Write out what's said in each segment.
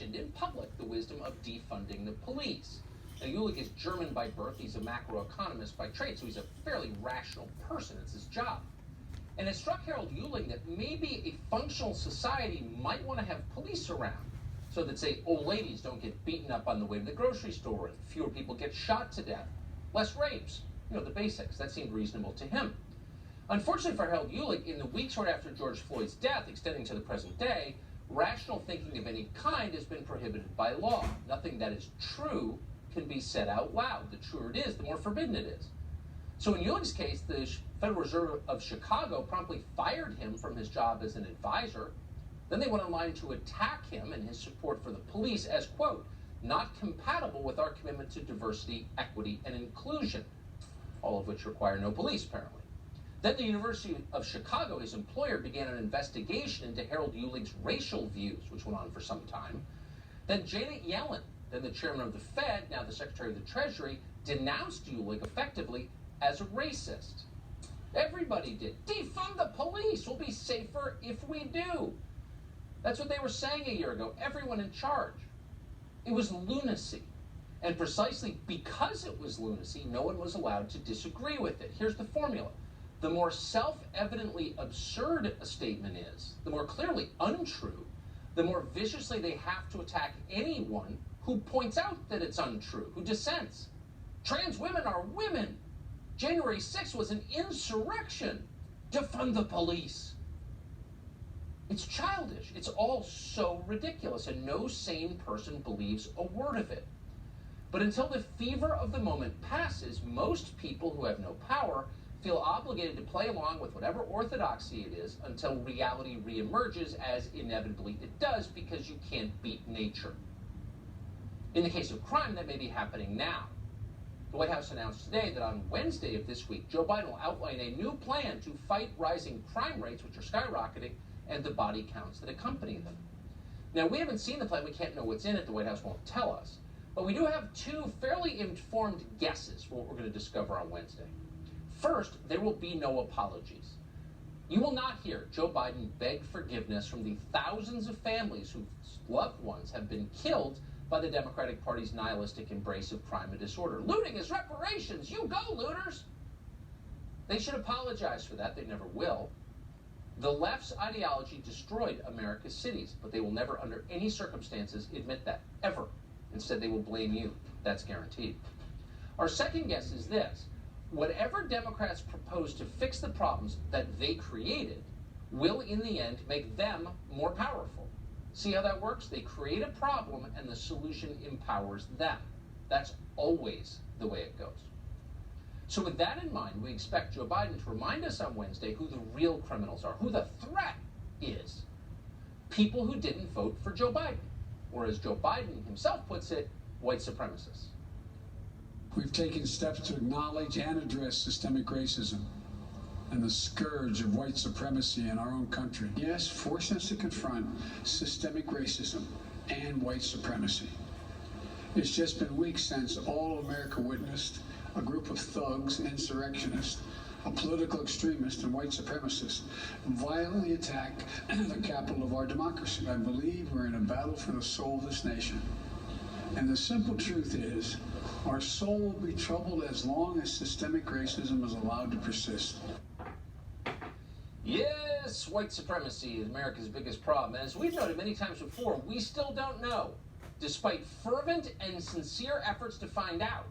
questioned in public the wisdom of defunding the police. Now, Uhlig is German by birth. He's a macroeconomist by trade, so he's a fairly rational person. It's his job. And it struck Harold Uhlig that maybe a functional society might want to have police around so that, say, old ladies don't get beaten up on the way to the grocery store, and fewer people get shot to death, less rapes, the basics. That seemed reasonable to him. Unfortunately for Harold Uhlig, in the weeks right after George Floyd's death, extending to the present day, rational thinking of any kind has been prohibited by law. Nothing that is true can be said out loud. The truer it is, the more forbidden it is. So in Uhlig's case, the Federal Reserve of Chicago promptly fired him from his job as an advisor. Then they went online to attack him and his support for the police as, quote, not compatible with our commitment to diversity, equity, and inclusion, all of which require no police, apparently. Then the University of Chicago, his employer, began an investigation into Harold Uhlig's racial views, which went on for some time. Then Janet Yellen, then the chairman of the Fed, now the Secretary of the Treasury, denounced Uhlig effectively as a racist. Everybody did. Defund the police. We'll be safer if we do. That's what they were saying a year ago. Everyone in charge. It was lunacy. And precisely because it was lunacy, no one was allowed to disagree with it. Here's the formula. The more self-evidently absurd a statement is, the more clearly untrue, the more viciously they have to attack anyone who points out that it's untrue, who dissents. Trans women are women. January 6th was an insurrection. Defund the police. It's childish. It's all so ridiculous, and no sane person believes a word of it. But until the fever of the moment passes, most people who have no power feel obligated to play along with whatever orthodoxy it is until reality reemerges, as inevitably it does, because you can't beat nature. In the case of crime, that may be happening now. The White House announced today that on Wednesday of this week, Joe Biden will outline a new plan to fight rising crime rates, which are skyrocketing, and the body counts that accompany them. Now, we haven't seen the plan. We can't know what's in it. The White House won't tell us. But we do have two fairly informed guesses for what we're going to discover on Wednesday. First, there will be no apologies. You will not hear Joe Biden beg forgiveness from the thousands of families whose loved ones have been killed by the Democratic Party's nihilistic embrace of crime and disorder. Looting is reparations. You go, looters. They should apologize for that. They never will. The left's ideology destroyed America's cities, but they will never, under any circumstances, admit that, ever. Instead, they will blame you. That's guaranteed. Our second guess is this. Whatever Democrats propose to fix the problems that they created will, in the end, make them more powerful. See how that works? They create a problem, and the solution empowers them. That's always the way it goes. So with that in mind, we expect Joe Biden to remind us on Wednesday who the real criminals are, who the threat is. People who didn't vote for Joe Biden, or as Joe Biden himself puts it, white supremacists. We've taken steps to acknowledge and address systemic racism and the scourge of white supremacy in our own country. Yes, force us to confront systemic racism and white supremacy. It's just been weeks since all America witnessed a group of thugs, insurrectionists, a political extremist and white supremacist violently attack the capital of our democracy. I believe we're in a battle for the soul of this nation. And the simple truth is, our soul will be troubled as long as systemic racism is allowed to persist. Yes, white supremacy is America's biggest problem. And as we've noted many times before, we still don't know, despite fervent and sincere efforts to find out,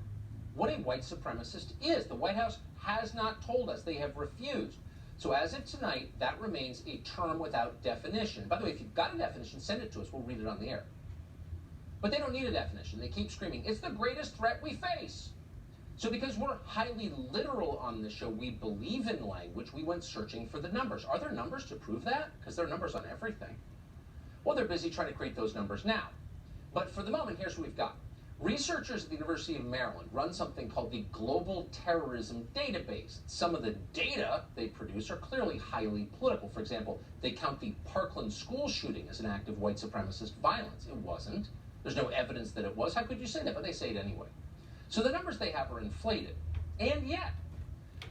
what a white supremacist is. The White House has not told us. They have refused. So as of tonight, that remains a term without definition. By the way, if you've got a definition, send it to us. We'll read it on the air. But they don't need a definition. They keep screaming, it's the greatest threat we face. So because we're highly literal on this show, we believe in language, we went searching for the numbers. Are there numbers to prove that? Because there are numbers on everything. Well, they're busy trying to create those numbers now. But for the moment, here's what we've got. Researchers at the University of Maryland run something called the Global Terrorism Database. Some of the data they produce are clearly highly political. For example, they count the Parkland school shooting as an act of white supremacist violence. It wasn't. There's no evidence that it was. How could you say that? But they say it anyway. So the numbers they have are inflated. And yet,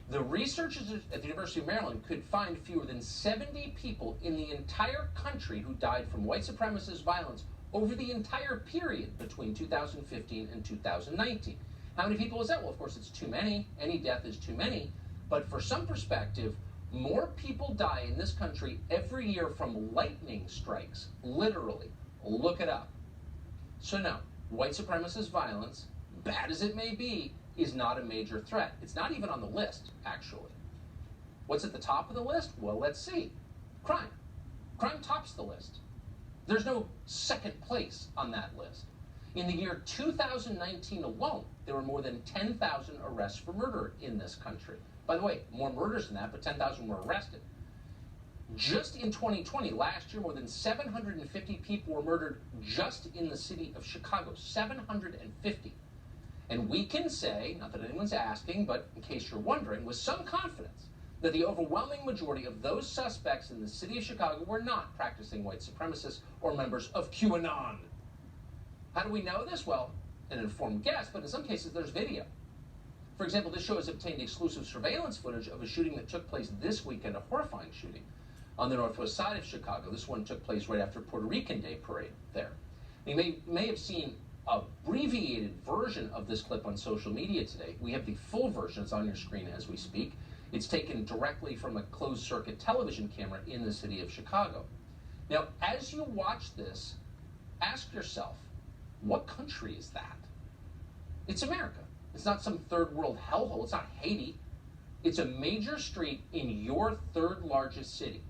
the researchers at the University of Maryland could find fewer than 70 people in the entire country who died from white supremacist violence over the entire period between 2015 and 2019. How many people is that? Well, of course, it's too many. Any death is too many. But for some perspective, more people die in this country every year from lightning strikes, literally. Look it up. So no, white supremacist violence, bad as it may be, is not a major threat. It's not even on the list, actually. What's at the top of the list? Well, let's see. Crime. Crime tops the list. There's no second place on that list. In the year 2019 alone, there were more than 10,000 arrests for murder in this country. By the way, more murders than that, but 10,000 were arrested. Just in 2020, last year, more than 750 people were murdered just in the city of Chicago. 750. And we can say, not that anyone's asking, but in case you're wondering, with some confidence, that the overwhelming majority of those suspects in the city of Chicago were not practicing white supremacists or members of QAnon. How do we know this? Well, an informed guess, but in some cases there's video. For example, this show has obtained exclusive surveillance footage of a shooting that took place this weekend, a horrifying shooting on the northwest side of Chicago. This one took place right after Puerto Rican Day parade there. You may have seen an abbreviated version of this clip on social media today. We have the full version. It's on your screen as we speak. It's taken directly from a closed-circuit television camera in the city of Chicago. Now, as you watch this, ask yourself, what country is that? It's America. It's not some third world hellhole. It's not Haiti. It's a major street in your third largest city.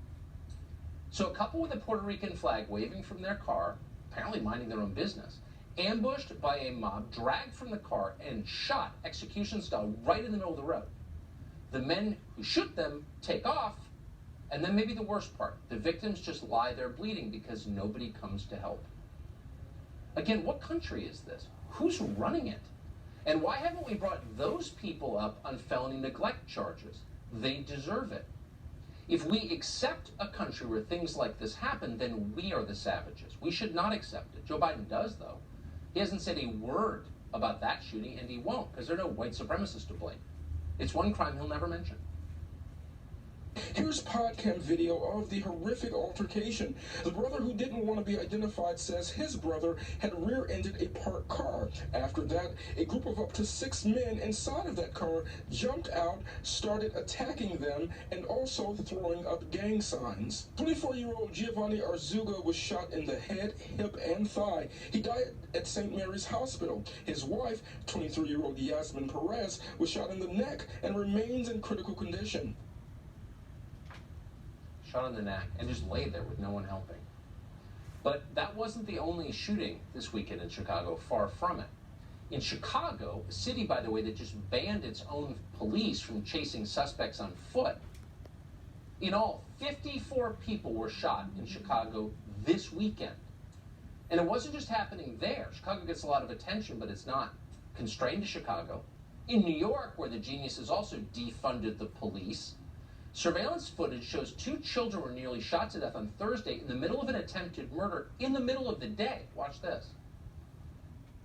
So a couple with a Puerto Rican flag waving from their car, apparently minding their own business, ambushed by a mob, dragged from the car, and shot execution style right in the middle of the road. The men who shoot them take off, and then maybe the worst part, the victims just lie there bleeding because nobody comes to help. Again, what country is this? Who's running it? And why haven't we brought those people up on felony neglect charges? They deserve it. If we accept a country where things like this happen, then we are the savages. We should not accept it. Joe Biden does, though. He hasn't said a word about that shooting, and he won't, because there are no white supremacists to blame. It's one crime he'll never mention. Here's podcast video of the horrific altercation. The brother who didn't want to be identified says his brother had rear-ended a parked car. After that, a group of up to 6 men inside of that car jumped out, started attacking them, and also throwing up gang signs. 24-year-old Giovanni Arzuga was shot in the head, hip, and thigh. He died at St. Mary's Hospital. His wife, 23-year-old Yasmin Perez, was shot in the neck and remains in critical condition. Shot in the neck, and just lay there with no one helping. But that wasn't the only shooting this weekend in Chicago, far from it. In Chicago, a city, by the way, that just banned its own police from chasing suspects on foot, in all, 54 people were shot in Chicago this weekend. And it wasn't just happening there. Chicago gets a lot of attention, but it's not constrained to Chicago. In New York, where the geniuses also defunded the police, surveillance footage shows 2 children were nearly shot to death on Thursday in the middle of an attempted murder in the middle of the day. Watch this.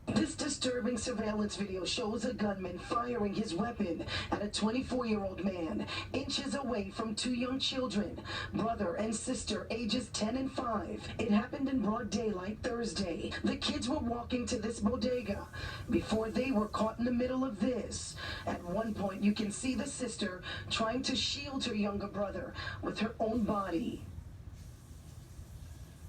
This disturbing surveillance video shows a gunman firing his weapon at a 24-year-old man, inches away from 2 young children, brother and sister, ages 10 and 5. It happened in broad daylight Thursday. The kids were walking to this bodega before they were caught in the middle of this. At one point, you can see the sister trying to shield her younger brother with her own body.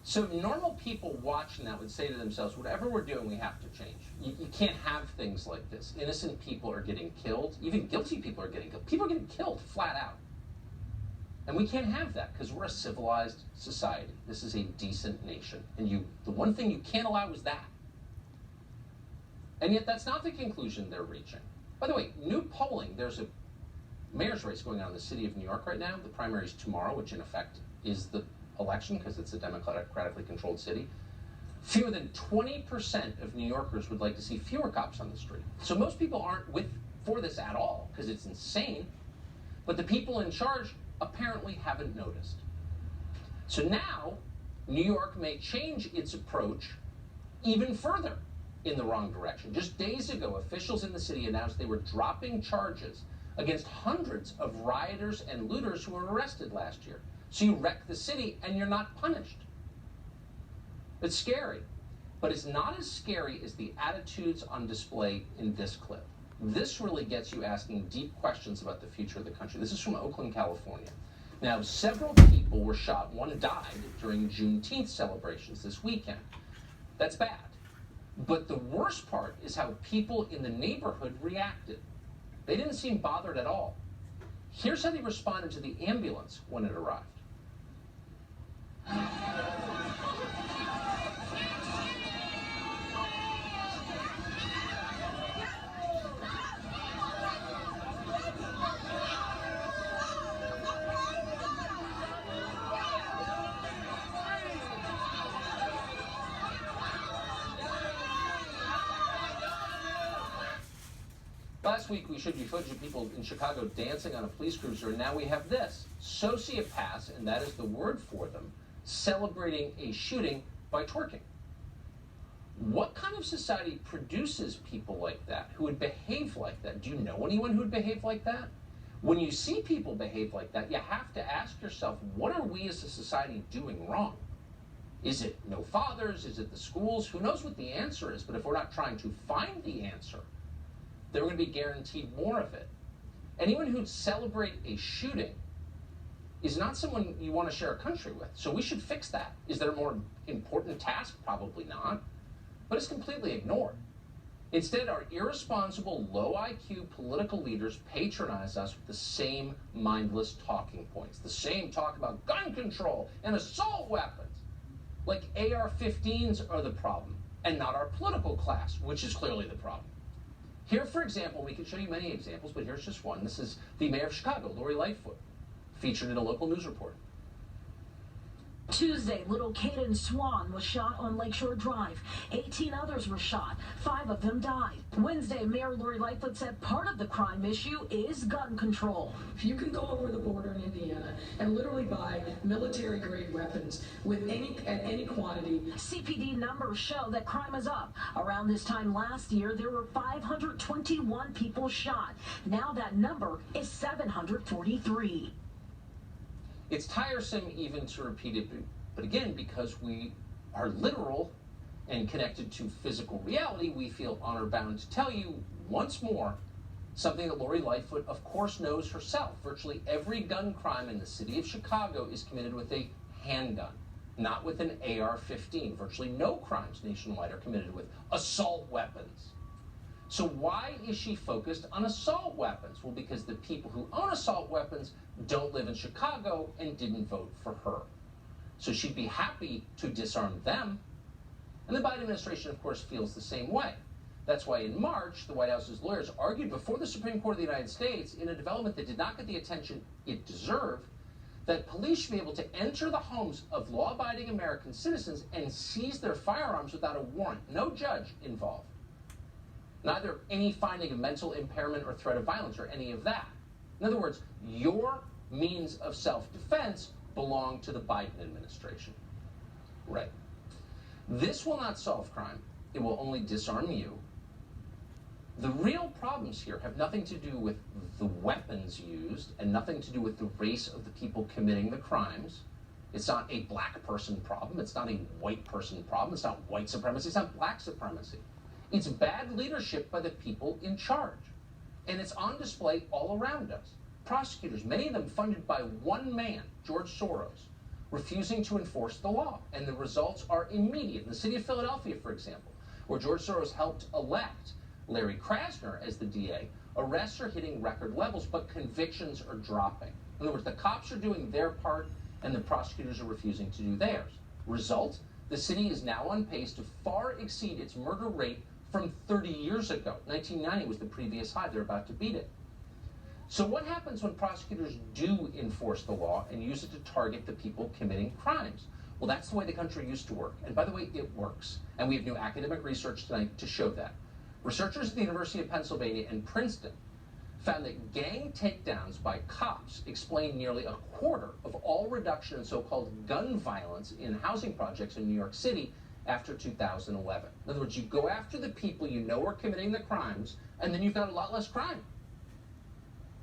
So normal people watching that would say to themselves, whatever we're doing, we have to change. You can't have things like this. Innocent people are getting killed. Even guilty people are getting killed. People are getting killed flat out. And we can't have that because we're a civilized society. This is a decent nation. And the one thing you can't allow is that. And yet that's not the conclusion they're reaching. By the way, new polling, there's a mayor's race going on in the city of New York right now. The primary is tomorrow, which in effect is the election because it's a democratically controlled city. Fewer than 20% of New Yorkers would like to see fewer cops on the street. So most people aren't for this at all because it's insane. But the people in charge apparently haven't noticed. So now New York may change its approach even further in the wrong direction. Just days ago, officials in the city announced they were dropping charges against hundreds of rioters and looters who were arrested last year. So you wreck the city and you're not punished. It's scary. But it's not as scary as the attitudes on display in this clip. This really gets you asking deep questions about the future of the country. This is from Oakland, California. Now, several people were shot. One died during Juneteenth celebrations this weekend. That's bad. But the worst part is how people in the neighborhood reacted. They didn't seem bothered at all. Here's how they responded to the ambulance when it arrived. Last week, we showed you footage of people in Chicago dancing on a police cruiser, and now we have this. Sociopaths, and that is the word for them, celebrating a shooting by twerking. What kind of society produces people like that, who would behave like that? Do you know anyone who would behave like that? When you see people behave like that, you have to ask yourself, what are we as a society doing wrong? Is it no fathers? Is it the schools? Who knows what the answer is? But if we're not trying to find the answer, then we're going to be guaranteed more of it. Anyone who'd celebrate a shooting is not someone you want to share a country with. So we should fix that. Is there a more important task? Probably not. But it's completely ignored. Instead, our irresponsible, low IQ political leaders patronize us with the same mindless talking points. The same talk about gun control and assault weapons. Like AR-15s are the problem, and not our political class, which is clearly the problem. Here, for example, we could show you many examples, but here's just one. This is the mayor of Chicago, Lori Lightfoot, featured in a local news report. Tuesday, little Caden Swan was shot on Lakeshore Drive. 18 others were shot. 5 of them died. Wednesday, Mayor Lori Lightfoot said part of the crime issue is gun control. If you can go over the border in Indiana and literally buy military-grade weapons with at any quantity. CPD numbers show that crime is up. Around this time last year, there were 521 people shot. Now that number is 743. It's tiresome even to repeat it, but again, because we are literal and connected to physical reality, we feel honor-bound to tell you once more something that Lori Lightfoot, of course, knows herself. Virtually every gun crime in the city of Chicago is committed with a handgun, not with an AR-15. Virtually no crimes nationwide are committed with assault weapons. So why is she focused on assault weapons? Well, because the people who own assault weapons don't live in Chicago and didn't vote for her. So she'd be happy to disarm them. And the Biden administration, of course, feels the same way. That's why in March, the White House's lawyers argued before the Supreme Court of the United States, in a development that did not get the attention it deserved, that police should be able to enter the homes of law-abiding American citizens and seize their firearms without a warrant. No judge involved. Neither any finding of mental impairment or threat of violence or any of that. In other words, your means of self-defense belong to the Biden administration. Right. This will not solve crime. It will only disarm you. The real problems here have nothing to do with the weapons used and nothing to do with the race of the people committing the crimes. It's not a black person problem. It's not a white person problem. It's not white supremacy. It's not black supremacy. It's bad leadership by the people in charge. And it's on display all around us. Prosecutors, many of them funded by one man, George Soros, refusing to enforce the law. And the results are immediate. In the city of Philadelphia, for example, where George Soros helped elect Larry Krasner as the DA, arrests are hitting record levels, but convictions are dropping. In other words, the cops are doing their part, and the prosecutors are refusing to do theirs. Result, the city is now on pace to far exceed its murder rate from 30 years ago. 1990 was the previous high. They're about to beat it. So what happens when prosecutors do enforce the law and use it to target the people committing crimes? Well, that's the way the country used to work. And by the way, it works. And we have new academic research tonight to show that. Researchers at the University of Pennsylvania and Princeton found that gang takedowns by cops explain nearly a quarter of all reduction in so-called gun violence in housing projects in New York City after 2011. In other words, you go after the people you know are committing the crimes, and then you've got a lot less crime.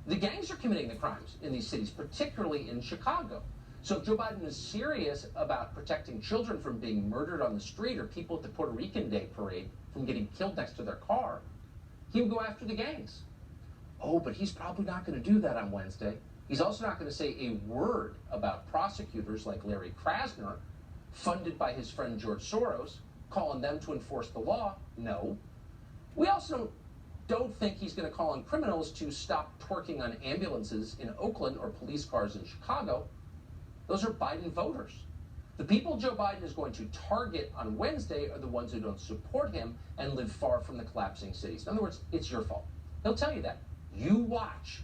The gangs are committing the crimes in these cities, particularly in Chicago. So if Joe Biden is serious about protecting children from being murdered on the street or people at the Puerto Rican Day parade from getting killed next to their car, he would go after the gangs. Oh, but he's probably not going to do that on Wednesday. He's also not going to say a word about prosecutors like Larry Krasner, funded by his friend George Soros, calling them to enforce the law. No. We also don't think he's going to call on criminals to stop twerking on ambulances in Oakland or police cars in Chicago. Those are Biden voters. The people Joe Biden is going to target on Wednesday are the ones who don't support him and live far from the collapsing cities. In other words, it's your fault. He'll tell you that. You watch.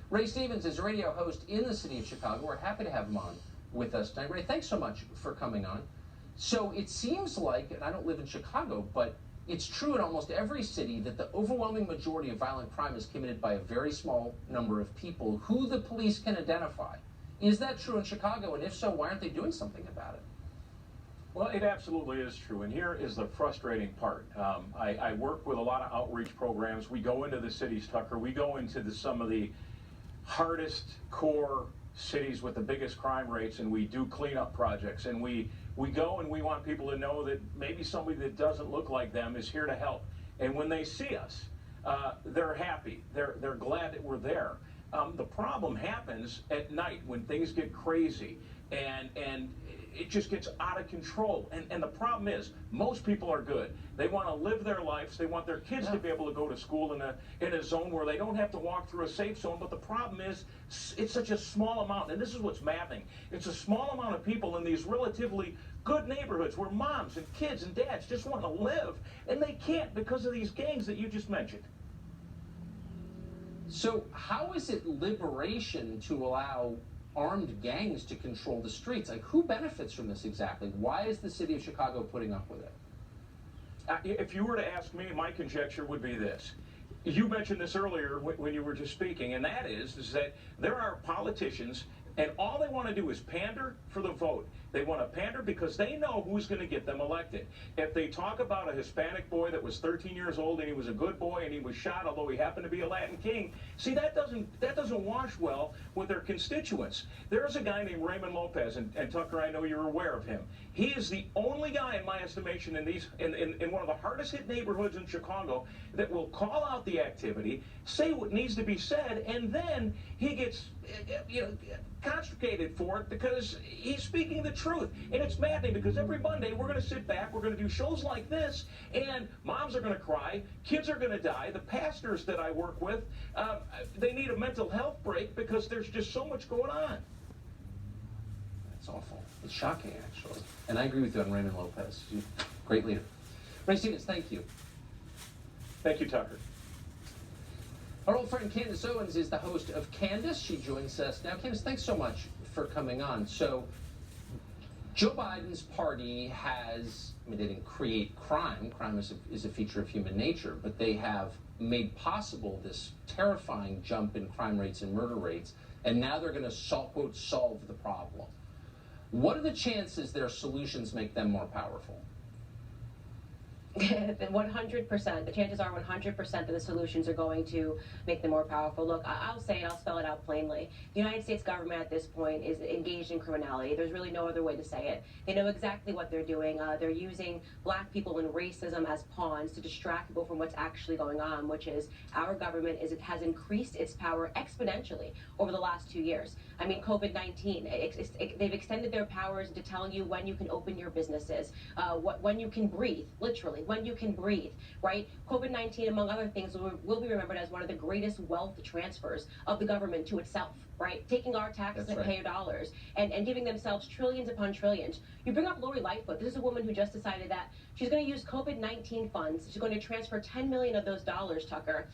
Ray Stevens is a radio host in the city of Chicago. We're happy to have him on with us tonight. Ray, thanks so much for coming on. So it seems like, and I don't live in Chicago, but it's true in almost every city that the overwhelming majority of violent crime is committed by a very small number of people who the police can identify. Is that true in Chicago? And if so, why aren't they doing something about it? Well, it absolutely is true, and here is the frustrating part. I work with a lot of outreach programs. We go into the cities, Tucker. We go into some of the hardest core cities with the biggest crime rates, and we do cleanup projects. And we go and we want people to know that maybe somebody that doesn't look like them is here to help. And when they see us, they're happy. They're glad that we're there. The problem happens at night when things get crazy and it just gets out of control. And the problem is, most people are good. They want to live their lives. They want their kids to be able to go to school in a zone where they don't have to walk through a safe zone. But the problem is, it's such a small amount. And this is what's maddening. It's a small amount of people in these relatively good neighborhoods where moms and kids and dads just want to live. And they can't because of these gangs that you just mentioned. So how is it liberation to allow armed gangs to control the streets? Like, who benefits from this exactly? Why is the city of Chicago putting up with it? If you were to ask me, my conjecture would be this. You mentioned this earlier when you were just speaking, and that is that there are politicians, and all they want to do is pander for the vote. They want to pander because they know who's going to get them elected. If they talk about a Hispanic boy that was 13 years old and he was a good boy and he was shot, although he happened to be a Latin king, see, that doesn't wash well with their constituents. There's a guy named Raymond Lopez, and Tucker, I know you're aware of him. He is the only guy, in my estimation, in one of the hardest hit neighborhoods in Chicago that will call out the activity, say what needs to be said, and then he gets castigated for it because he's speaking the truth. And it's maddening because every Monday we're going to sit back, we're going to do shows like this, and moms are going to cry, kids are going to die. The pastors that I work with, they need a mental health break because there's just so much going on. That's awful. It's shocking, actually. And I agree with you on Raymond Lopez. He's a great leader. Ray Stevens, thank you. Thank you, Tucker. Our old friend Candace Owens is the host of Candace. She joins us now. Candace, thanks so much for coming on. So, Joe Biden's party has, they didn't create crime. Crime is a feature of human nature, but they have made possible this terrifying jump in crime rates and murder rates, and now they're going to, quote, solve the problem. What are the chances their solutions make them more powerful? 100%. The chances are 100% that the solutions are going to make them more powerful. Look, I'll say it, I'll spell it out plainly. The United States government at this point is engaged in criminality. There's really no other way to say it. They know exactly what they're doing. They're using black people and racism as pawns to distract people from what's actually going on, which is our government has increased its power exponentially over the last 2 years. I mean, COVID-19, they've extended their powers to tell you when you can open your businesses, when you can breathe, literally, when you can breathe, right? COVID-19, among other things, will be remembered as one of the greatest wealth transfers of the government to itself, right? Taking our taxes and payer dollars and giving themselves trillions upon trillions. You bring up Lori Lightfoot. This is a woman who just decided that she's going to use COVID-19 funds. She's going to transfer 10 million of those dollars, Tucker,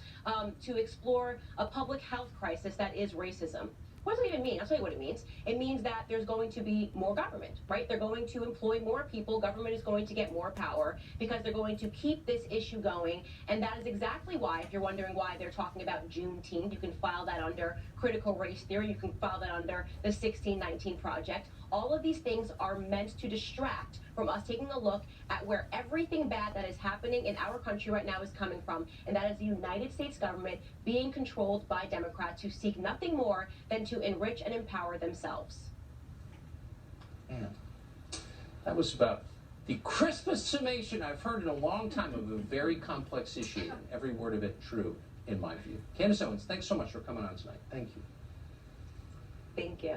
to explore a public health crisis that is racism. What does it even mean? I'll tell you what it means. It means that there's going to be more government, right? They're going to employ more people. Government is going to get more power because they're going to keep this issue going. And that is exactly why, if you're wondering why they're talking about Juneteenth, you can file that under critical race theory. You can file that under the 1619 Project. All of these things are meant to distract from us taking a look at where everything bad that is happening in our country right now is coming from, and that is the United States government being controlled by Democrats who seek nothing more than to enrich and empower themselves. Man, that was about the crispest summation I've heard in a long time of a very complex issue, and every word of it true, in my view. Candace Owens, thanks so much for coming on tonight. Thank you. Thank you.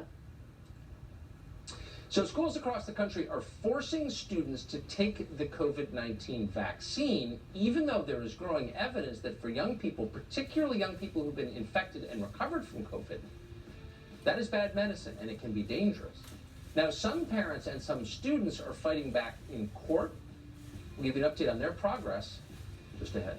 So schools across the country are forcing students to take the COVID-19 vaccine, even though there is growing evidence that for young people, particularly young people who've been infected and recovered from COVID, that is bad medicine and it can be dangerous. Now, some parents and some students are fighting back in court. We'll give you an update on their progress just ahead.